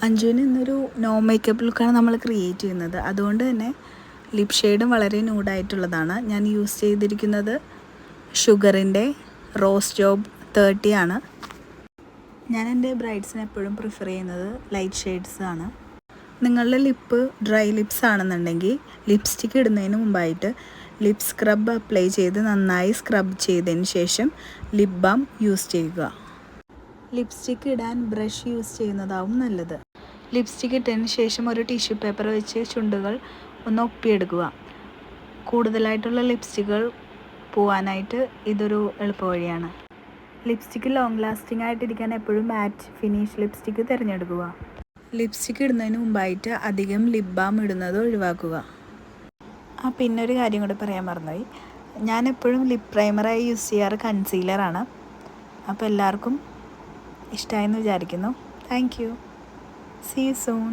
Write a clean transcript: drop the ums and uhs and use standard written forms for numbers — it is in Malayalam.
അഞ്ജുവിന് ഇന്നൊരു നോ മേക്കപ്പ് ലുക്കാണ് നമ്മൾ ക്രിയേറ്റ് ചെയ്യുന്നത്. അതുകൊണ്ട് തന്നെ ലിപ് ഷെയ്ഡും വളരെ ന്യൂഡായിട്ടുള്ളതാണ്. ഞാൻ യൂസ് ചെയ്തിരിക്കുന്നത് ഷുഗറിൻ്റെ റോസ് ജോബ് 30 ആണ്. ഞാൻ എൻ്റെ ബ്രൈഡ്സിന് എപ്പോഴും പ്രിഫർ ചെയ്യുന്നത് ലൈറ്റ് ഷെയ്ഡ്സ് ആണ്. നിങ്ങളുടെ ലിപ്പ് ഡ്രൈ ലിപ്സ് ആണെന്നുണ്ടെങ്കിൽ ലിപ്സ്റ്റിക്ക് ഇടുന്നതിന് മുമ്പായിട്ട് ലിപ് സ്ക്രബ് അപ്ലൈ ചെയ്ത് നന്നായി സ്ക്രബ് ചെയ്തതിന് ശേഷം ലിപ് ബാം യൂസ് ചെയ്യുക. ലിപ്സ്റ്റിക്ക് ഇടാൻ ബ്രഷ് യൂസ് ചെയ്യുന്നതാവും നല്ലത്. ലിപ്സ്റ്റിക്ക് ഇട്ടതിന് ശേഷം ഒരു ടിഷ്യൂ പേപ്പർ വെച്ച് ചുണ്ടുകൾ ഒന്ന് ഒപ്പിയെടുക്കുക. കൂടുതലായിട്ടുള്ള ലിപ്സ്റ്റിക്കുകൾ പോവാനായിട്ട് ഇതൊരു എളുപ്പവഴിയാണ്. ലിപ്സ്റ്റിക്ക് ലോങ് ലാസ്റ്റിംഗ് ആയിട്ടിരിക്കാൻ എപ്പോഴും മാറ്റ് ഫിനിഷ് ലിപ്സ്റ്റിക്ക് തിരഞ്ഞെടുക്കുക. ലിപ്സ്റ്റിക്ക് ഇടുന്നതിന് മുമ്പായിട്ട് അധികം ലിപ് ബാം ഇടുന്നത് ഒഴിവാക്കുക. പിന്നെ ഒരു കാര്യം കൂടി പറയാൻ മറന്നുപോയി. ഞാൻ എപ്പോഴും ലിപ് പ്രൈമറായി യൂസ് ചെയ്യാറ് കൺസീലറാണ്. അപ്പോൾ എല്ലാവർക്കും ഇഷ്ടമായെന്ന് വിചാരിക്കുന്നു. Thank you. See you soon.